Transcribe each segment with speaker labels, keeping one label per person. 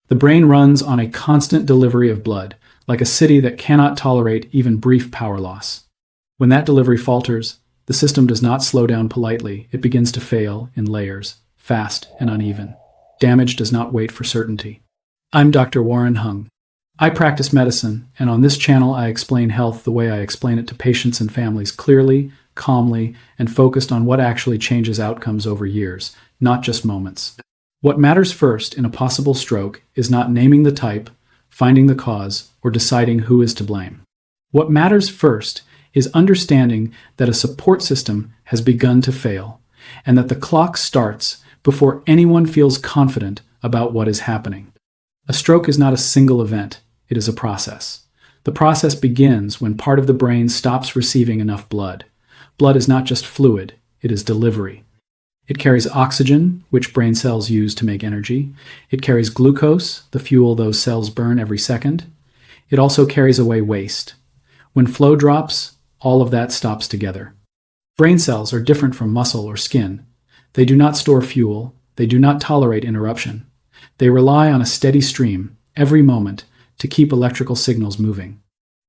Speaker 1: The brain runs on a constant delivery of blood, like a city that cannot tolerate even brief power loss. When that delivery falters, the system does not slow down politely. It begins to fail in layers, fast and uneven. Damage does not wait for certainty. I'm Dr. Warren Hung. I practice medicine, and on this channel I explain health the way I explain it to patients and families, clearly, calmly, and focused on what actually changes outcomes over years, not just moments. What matters first in a possible stroke is not naming the type, finding the cause, or deciding who is to blame. What matters first is understanding that a support system has begun to fail, and that the clock starts before anyone feels confident about what is happening. A stroke is not a single event, it is a process. The process begins when part of the brain stops receiving enough blood. Blood is not just fluid, it is delivery. It carries oxygen, which brain cells use to make energy. It carries glucose, the fuel those cells burn every second. It also carries away waste. When flow drops, all of that stops together. Brain cells are different from muscle or skin. They do not store fuel. They do not tolerate interruption. They rely on a steady stream, every moment, to keep electrical signals moving.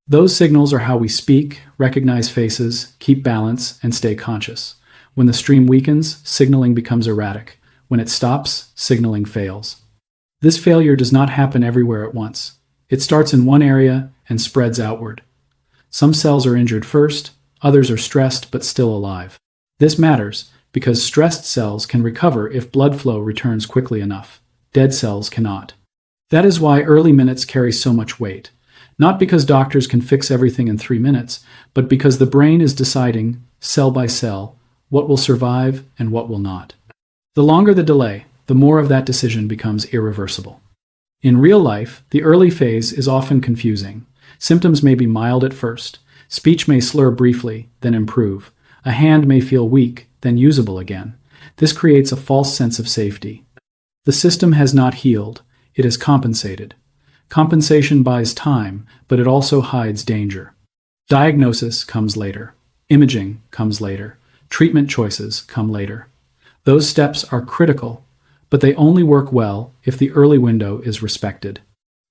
Speaker 1: Those signals are how we speak, recognize faces, keep balance, and stay conscious. When the stream weakens, signaling becomes erratic. When it stops, signaling fails. This failure does not happen everywhere at once. It starts in one area and spreads outward. Some cells are injured first, others are stressed but still alive. This matters because stressed cells can recover if blood flow returns quickly enough. Dead cells cannot. That is why early minutes carry so much weight. Not because doctors can fix everything in 3 minutes, but because the brain is deciding, cell by cell, what will survive and what will not. The longer the delay, the more of that decision becomes irreversible. In real life, the early phase is often confusing. Symptoms may be mild at first. Speech may slur briefly, then improve. A hand may feel weak, then usable again. This creates a false sense of safety. The system has not healed. It has compensated. Compensation buys time, but it also hides danger. Diagnosis comes later. Imaging comes later. Treatment choices come later. Those steps are critical, but they only work well if the early window is respected.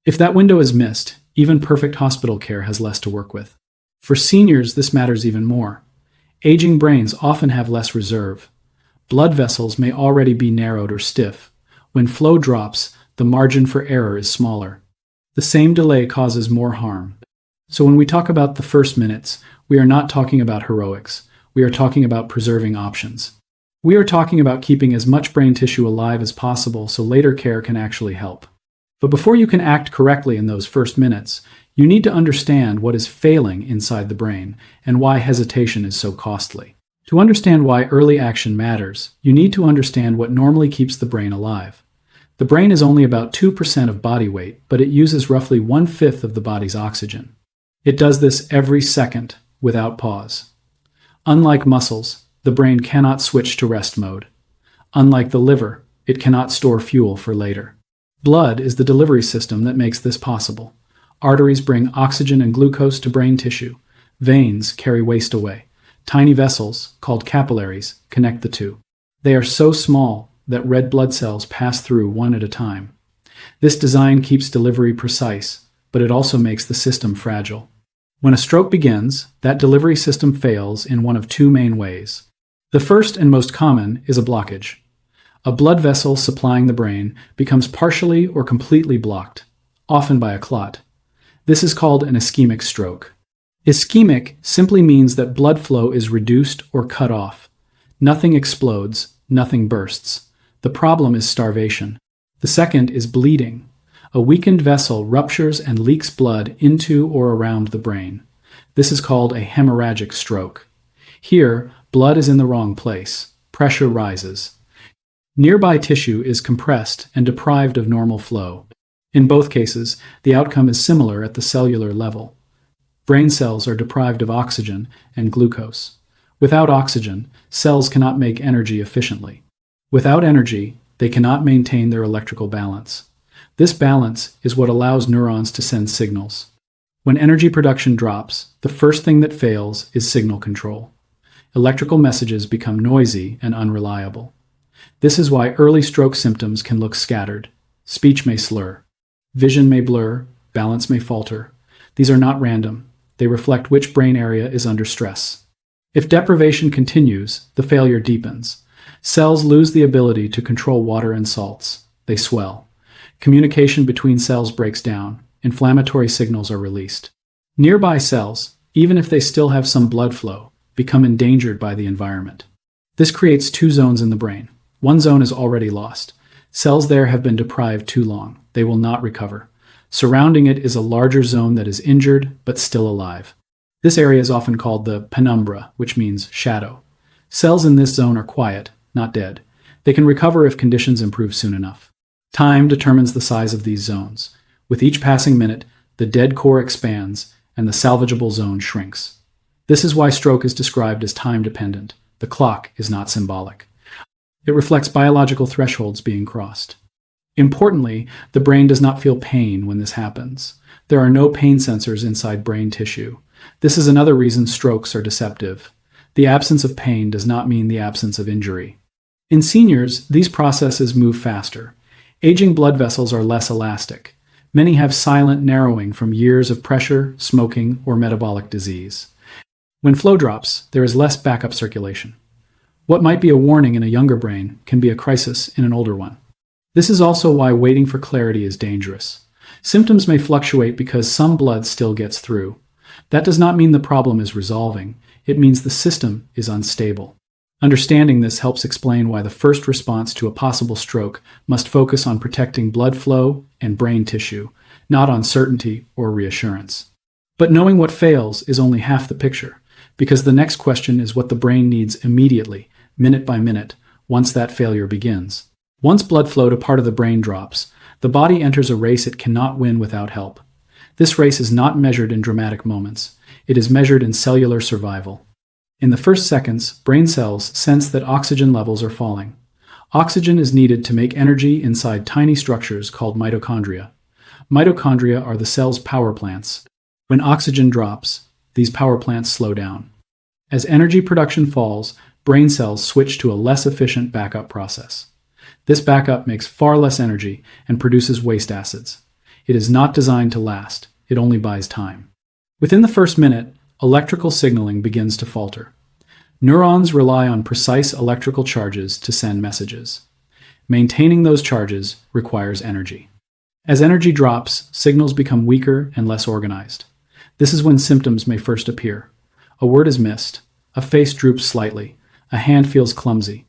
Speaker 1: If that window is missed, even perfect hospital care has less to work with. For seniors, this matters even more. Aging brains often have less reserve. Blood vessels may already be narrowed or stiff. When flow drops, the margin for error is smaller. The same delay causes more harm. So when we talk about the first minutes, we are not talking about heroics. We are talking about preserving options. We are talking about keeping as much brain tissue alive as possible so later care can actually help. But before you can act correctly in those first minutes, you need to understand what is failing inside the brain and why hesitation is so costly. To understand why early action matters, you need to understand what normally keeps the brain alive. The brain is only about 2% of body weight, but it uses roughly 1/5 of the body's oxygen. It does this every second, without pause. Unlike muscles, the brain cannot switch to rest mode. Unlike the liver, it cannot store fuel for later. Blood is the delivery system that makes this possible. Arteries bring oxygen and glucose to brain tissue. Veins carry waste away. Tiny vessels, called capillaries, connect the two. They are so small that red blood cells pass through one at a time. This design keeps delivery precise, but it also makes the system fragile. When a stroke begins, that delivery system fails in one of two main ways. The first and most common is a blockage. A blood vessel supplying the brain becomes partially or completely blocked, often by a clot. This is called an ischemic stroke. Ischemic simply means that blood flow is reduced or cut off. Nothing explodes, nothing bursts. The problem is starvation. The second is bleeding. A weakened vessel ruptures and leaks blood into or around the brain. This is called a hemorrhagic stroke. Here, blood is in the wrong place. Pressure rises. Nearby tissue is compressed and deprived of normal flow. In both cases, the outcome is similar at the cellular level. Brain cells are deprived of oxygen and glucose. Without oxygen, cells cannot make energy efficiently. Without energy, they cannot maintain their electrical balance. This balance is what allows neurons to send signals. When energy production drops, the first thing that fails is signal control. Electrical messages become noisy and unreliable. This is why early stroke symptoms can look scattered. Speech may slur. Vision may blur, balance may falter. These are not random. They reflect which brain area is under stress. If deprivation continues, the failure deepens. Cells lose the ability to control water and salts. They swell. Communication between cells breaks down. Inflammatory signals are released. Nearby cells, even if they still have some blood flow, become endangered by the environment. This creates two zones in the brain. One zone is already lost. Cells there have been deprived too long. They will not recover. Surrounding it is a larger zone that is injured but still alive. This area is often called the penumbra, which means shadow. Cells in this zone are quiet, not dead. They can recover if conditions improve soon enough. Time determines the size of these zones. With each passing minute, the dead core expands and the salvageable zone shrinks. This is why stroke is described as time-dependent. The clock is not symbolic. It reflects biological thresholds being crossed. Importantly, the brain does not feel pain when this happens. There are no pain sensors inside brain tissue. This is another reason strokes are deceptive. The absence of pain does not mean the absence of injury. In seniors, these processes move faster. Aging blood vessels are less elastic. Many have silent narrowing from years of pressure, smoking, or metabolic disease. When flow drops, there is less backup circulation. What might be a warning in a younger brain can be a crisis in an older one. This is also why waiting for clarity is dangerous. Symptoms may fluctuate because some blood still gets through. That does not mean the problem is resolving. It means the system is unstable. Understanding this helps explain why the first response to a possible stroke must focus on protecting blood flow and brain tissue, not on certainty or reassurance. But knowing what fails is only half the picture, because the next question is what the brain needs immediately, minute by minute, once that failure begins. Once blood flow to part of the brain drops, the body enters a race it cannot win without help. This race is not measured in dramatic moments. It is measured in cellular survival. In the first seconds, brain cells sense that oxygen levels are falling. Oxygen is needed to make energy inside tiny structures called mitochondria. Mitochondria are the cell's power plants. When oxygen drops, these power plants slow down. As energy production falls, brain cells switch to a less efficient backup process. This backup makes far less energy and produces waste acids. It is not designed to last. It only buys time. Within the first minute, electrical signaling begins to falter. Neurons rely on precise electrical charges to send messages. Maintaining those charges requires energy. As energy drops, signals become weaker and less organized. This is when symptoms may first appear. A word is missed. A face droops slightly. A hand feels clumsy.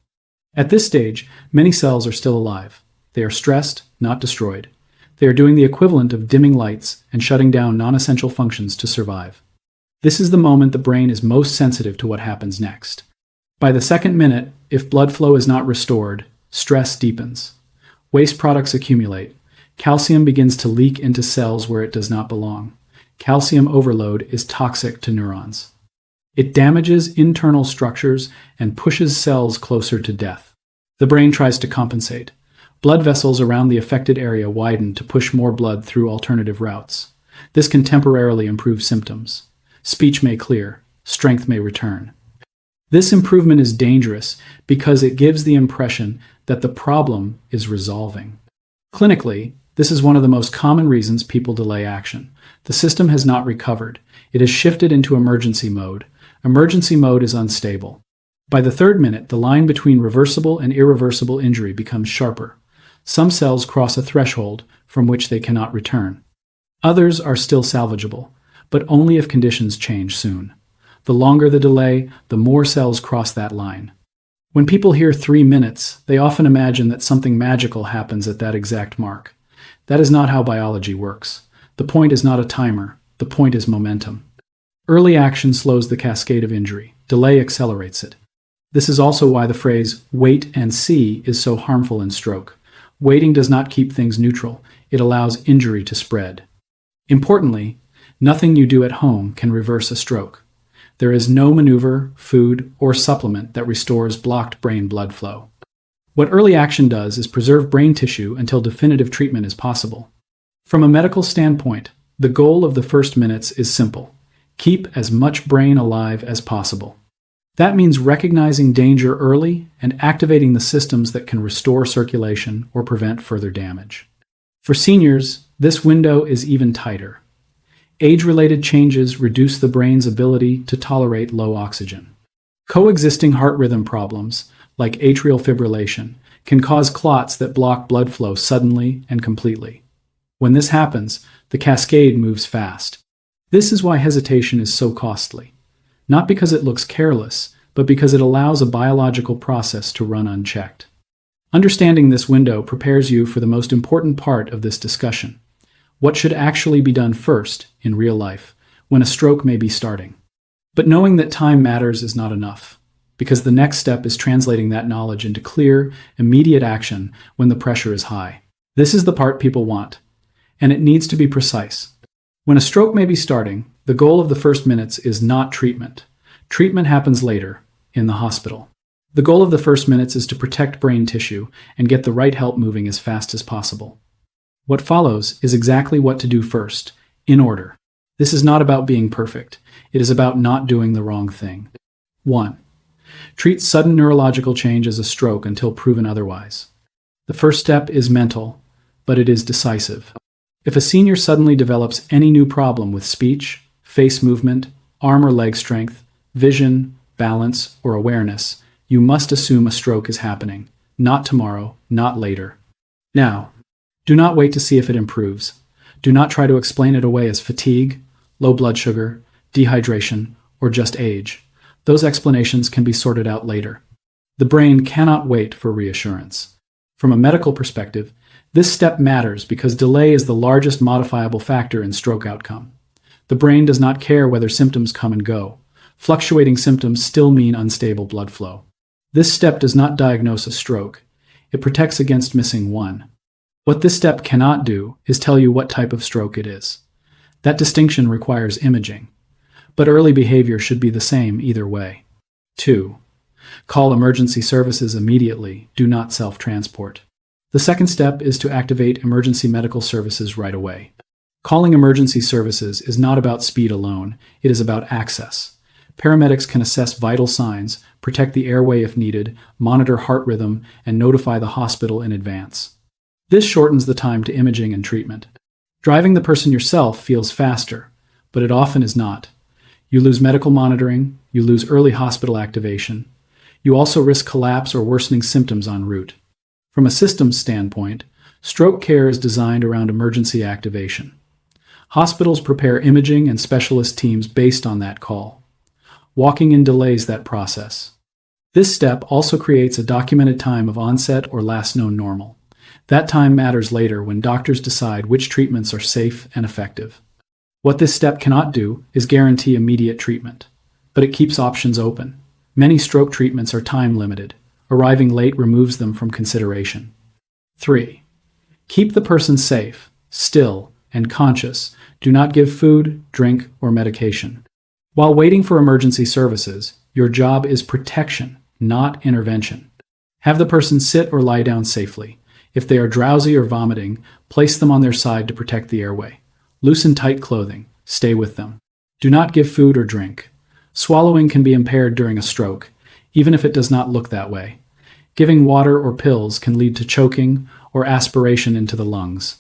Speaker 1: At this stage, many cells are still alive. They are stressed, not destroyed. They are doing the equivalent of dimming lights and shutting down non-essential functions to survive. This is the moment the brain is most sensitive to what happens next. By the second minute, if blood flow is not restored, stress deepens. Waste products accumulate. Calcium begins to leak into cells where it does not belong. Calcium overload is toxic to neurons. It damages internal structures and pushes cells closer to death. The brain tries to compensate. Blood vessels around the affected area widen to push more blood through alternative routes. This can temporarily improve symptoms. Speech may clear. Strength may return. This improvement is dangerous because it gives the impression that the problem is resolving. Clinically, this is one of the most common reasons people delay action. The system has not recovered. It has shifted into emergency mode. Emergency mode is unstable. By the third minute, the line between reversible and irreversible injury becomes sharper. Some cells cross a threshold from which they cannot return. Others are still salvageable, but only if conditions change soon. The longer the delay, the more cells cross that line. When people hear 3 minutes, they often imagine that something magical happens at that exact mark. That is not how biology works. The point is not a timer. The point is momentum. Early action slows the cascade of injury. Delay accelerates it. This is also why the phrase wait and see is so harmful in stroke. Waiting does not keep things neutral. It allows injury to spread. Importantly, nothing you do at home can reverse a stroke. There is no maneuver, food, or supplement that restores blocked brain blood flow. What early action does is preserve brain tissue until definitive treatment is possible. From a medical standpoint, the goal of the first minutes is simple. Keep as much brain alive as possible. That means recognizing danger early and activating the systems that can restore circulation or prevent further damage. For seniors, This window is even tighter. Age-related changes reduce the brain's ability to tolerate low oxygen. Coexisting heart rhythm problems, like atrial fibrillation, can cause clots that block blood flow suddenly and completely. When this happens, the cascade moves fast. This is why hesitation is so costly. Not because it looks careless, but because it allows a biological process to run unchecked. Understanding this window prepares you for the most important part of this discussion. What should actually be done first, in real life, when a stroke may be starting? But knowing that time matters is not enough, because the next step is translating that knowledge into clear, immediate action when the pressure is high. This is the part people want, and it needs to be precise. When a stroke may be starting, the goal of the first minutes is not treatment. Treatment happens later, in the hospital. The goal of the first minutes is to protect brain tissue and get the right help moving as fast as possible. What follows is exactly what to do first, in order. This is not about being perfect. It is about not doing the wrong thing. 1. Treat sudden neurological change as a stroke until proven otherwise. The first step is mental, but it is decisive. If a senior suddenly develops any new problem with speech, face movement, arm or leg strength, vision, balance, or awareness, you must assume a stroke is happening. Not tomorrow, not later. Now, do not wait to see if it improves. Do not try to explain it away as fatigue, low blood sugar, dehydration, or just age. Those explanations can be sorted out later. The brain cannot wait for reassurance. From a medical perspective, this step matters because delay is the largest modifiable factor in stroke outcome. The brain does not care whether symptoms come and go. Fluctuating symptoms still mean unstable blood flow. This step does not diagnose a stroke. It protects against missing one. What this step cannot do is tell you what type of stroke it is. That distinction requires imaging, but early behavior should be the same either way. 2. Call emergency services immediately. Do not self-transport. The second step is to activate emergency medical services right away. Calling emergency services is not about speed alone. It is about access. Paramedics can assess vital signs, protect the airway if needed, monitor heart rhythm, and notify the hospital in advance. This shortens the time to imaging and treatment. Driving the person yourself feels faster, but it often is not. You lose medical monitoring, you lose early hospital activation. You also risk collapse or worsening symptoms en route. From a systems standpoint, stroke care is designed around emergency activation. Hospitals prepare imaging and specialist teams based on that call. Walking in delays that process. This step also creates a documented time of onset or last known normal. That time matters later when doctors decide which treatments are safe and effective. What this step cannot do is guarantee immediate treatment, but it keeps options open. Many stroke treatments are time-limited. Arriving late removes them from consideration. 3. Keep the person safe, still, and conscious. Do not give food, drink, or medication. While waiting for emergency services, your job is protection, not intervention. Have the person sit or lie down safely. If they are drowsy or vomiting, place them on their side to protect the airway. Loosen tight clothing. Stay with them. Do not give food or drink. Swallowing can be impaired during a stroke, even if it does not look that way. Giving water or pills can lead to choking or aspiration into the lungs.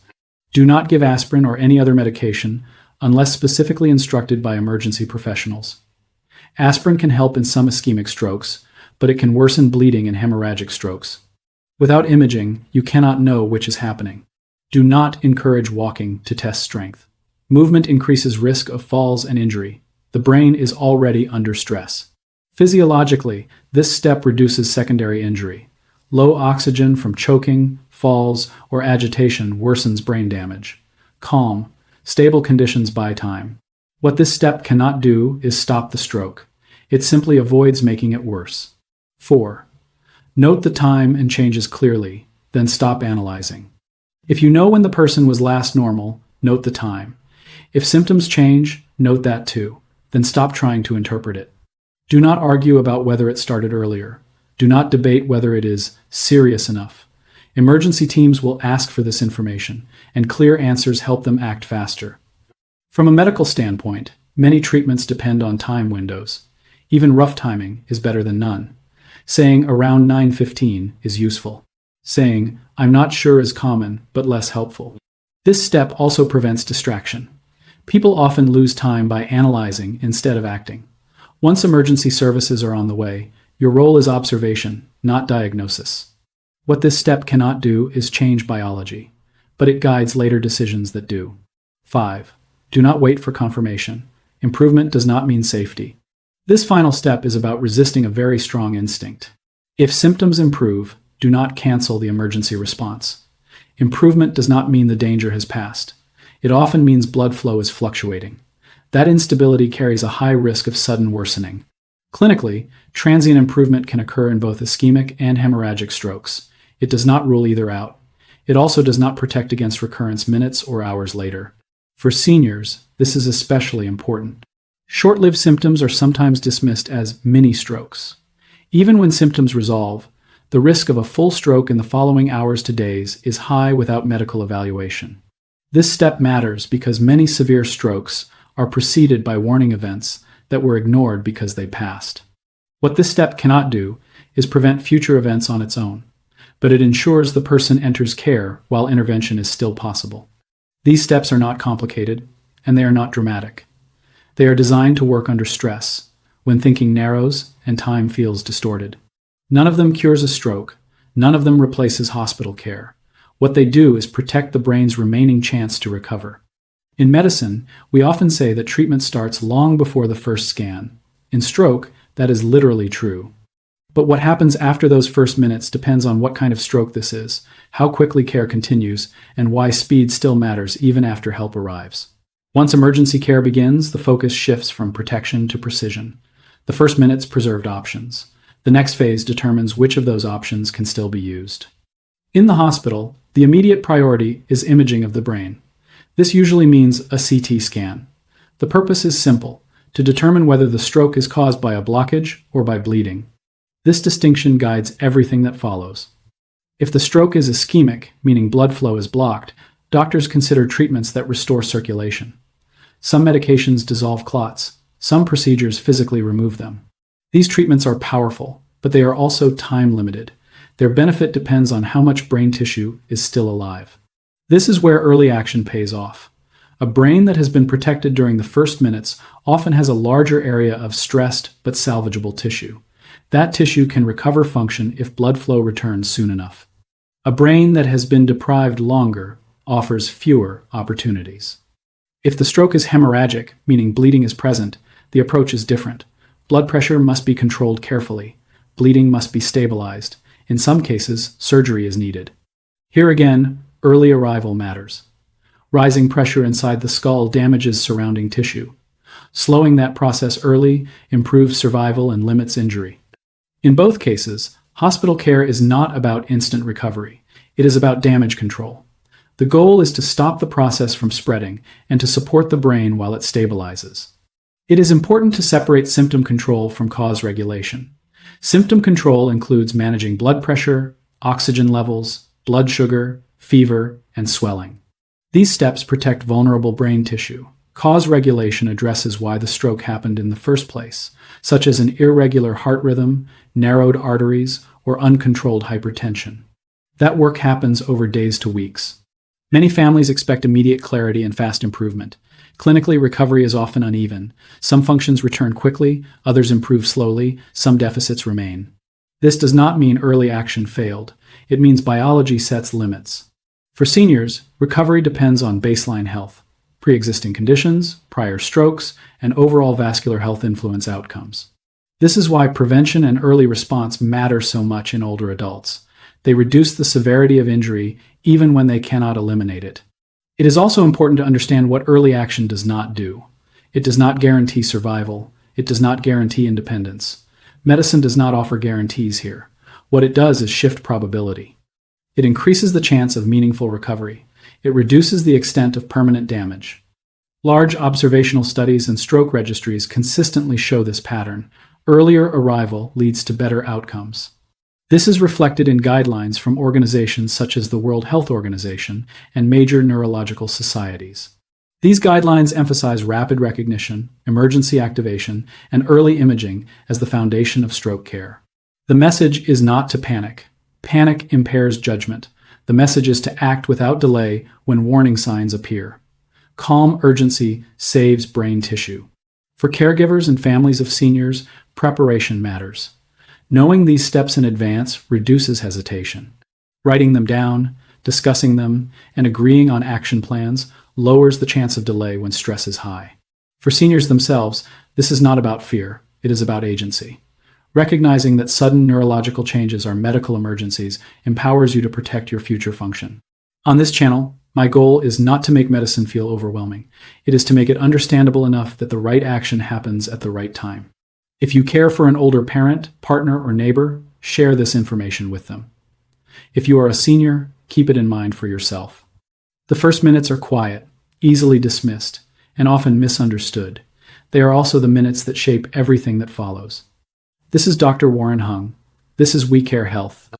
Speaker 1: Do not give aspirin or any other medication unless specifically instructed by emergency professionals. Aspirin can help in some ischemic strokes, but it can worsen bleeding in hemorrhagic strokes. Without imaging, you cannot know which is happening. Do not encourage walking to test strength. Movement increases risk of falls and injury. The brain is already under stress. Physiologically, this step reduces secondary injury. Low oxygen from choking, falls, or agitation worsens brain damage. Calm, stable conditions buy time. What this step cannot do is stop the stroke. It simply avoids making it worse. 4. Note the time and changes clearly, then stop analyzing. If you know when the person was last normal, note the time. If symptoms change, note that too, then stop trying to interpret it. Do not argue about whether it started earlier. Do not debate whether it is serious enough. Emergency teams will ask for this information, and clear answers help them act faster. From a medical standpoint, many treatments depend on time windows. Even rough timing is better than none. Saying around 9:15 is useful. Saying I'm not sure is common, but less helpful. This step also prevents distraction. People often lose time by analyzing instead of acting. Once emergency services are on the way, your role is observation, not diagnosis. What this step cannot do is change biology, but it guides later decisions that do. 5. Do not wait for confirmation. Improvement does not mean safety. This final step is about resisting a very strong instinct. If symptoms improve, do not cancel the emergency response. Improvement does not mean the danger has passed. It often means blood flow is fluctuating. That instability carries a high risk of sudden worsening. Clinically, transient improvement can occur in both ischemic and hemorrhagic strokes. It does not rule either out. It also does not protect against recurrence minutes or hours later. For seniors, this is especially important. Short-lived symptoms are sometimes dismissed as mini-strokes. Even when symptoms resolve, the risk of a full stroke in the following hours to days is high without medical evaluation. This step matters because many severe strokes are preceded by warning events that were ignored because they passed. What this step cannot do is prevent future events on its own, but it ensures the person enters care while intervention is still possible. These steps are not complicated, and they are not dramatic. They are designed to work under stress, when thinking narrows and time feels distorted. None of them cures a stroke. None of them replaces hospital care. What they do is protect the brain's remaining chance to recover. In medicine, we often say that treatment starts long before the first scan. In stroke, that is literally true. But what happens after those first minutes depends on what kind of stroke this is, how quickly care continues, and why speed still matters even after help arrives. Once emergency care begins, the focus shifts from protection to precision. The first minutes preserved options. The next phase determines which of those options can still be used. In the hospital, the immediate priority is imaging of the brain. This usually means a CT scan. The purpose is simple, to determine whether the stroke is caused by a blockage or by bleeding. This distinction guides everything that follows. If the stroke is ischemic, meaning blood flow is blocked, doctors consider treatments that restore circulation. Some medications dissolve clots. Some procedures physically remove them. These treatments are powerful, but they are also time-limited. Their benefit depends on how much brain tissue is still alive. This is where early action pays off. A brain that has been protected during the first minutes often has a larger area of stressed but salvageable tissue. That tissue can recover function if blood flow returns soon enough. A brain that has been deprived longer offers fewer opportunities. If the stroke is hemorrhagic, meaning bleeding is present, the approach is different. Blood pressure must be controlled carefully. Bleeding must be stabilized. In some cases, surgery is needed. Here again, early arrival matters. Rising pressure inside the skull damages surrounding tissue. Slowing that process early improves survival and limits injury. In both cases, hospital care is not about instant recovery. It is about damage control. The goal is to stop the process from spreading and to support the brain while it stabilizes. It is important to separate symptom control from cause regulation. Symptom control includes managing blood pressure, oxygen levels, blood sugar, fever, and swelling. These steps protect vulnerable brain tissue. Cause regulation addresses why the stroke happened in the first place, such as an irregular heart rhythm, narrowed arteries, or uncontrolled hypertension. That work happens over days to weeks. Many families expect immediate clarity and fast improvement. Clinically, recovery is often uneven. Some functions return quickly, others improve slowly, some deficits remain. This does not mean early action failed. It means biology sets limits. For seniors, recovery depends on baseline health. Pre-existing conditions, prior strokes, and overall vascular health influence outcomes. This is why prevention and early response matter so much in older adults. They reduce the severity of injury even when they cannot eliminate it. It is also important to understand what early action does not do. It does not guarantee survival. It does not guarantee independence. Medicine does not offer guarantees here. What it does is shift probability. It increases the chance of meaningful recovery. It reduces the extent of permanent damage. Large observational studies and stroke registries consistently show this pattern. Earlier arrival leads to better outcomes. This is reflected in guidelines from organizations such as the World Health Organization and major neurological societies. These guidelines emphasize rapid recognition, emergency activation, and early imaging as the foundation of stroke care. The message is not to panic. Panic impairs judgment. The message is to act without delay when warning signs appear. Calm urgency saves brain tissue. For caregivers and families of seniors, preparation matters. Knowing these steps in advance reduces hesitation. Writing them down, discussing them, and agreeing on action plans lowers the chance of delay when stress is high. For seniors themselves, this is not about fear, it is about agency. Recognizing that sudden neurological changes are medical emergencies empowers you to protect your future function. On this channel, my goal is not to make medicine feel overwhelming. It is to make it understandable enough that the right action happens at the right time. If you care for an older parent, partner, or neighbor, share this information with them. If you are a senior, keep it in mind for yourself. The first minutes are quiet, easily dismissed, and often misunderstood. They are also the minutes that shape everything that follows. This is Dr. Warren Hung. This is We Care Health.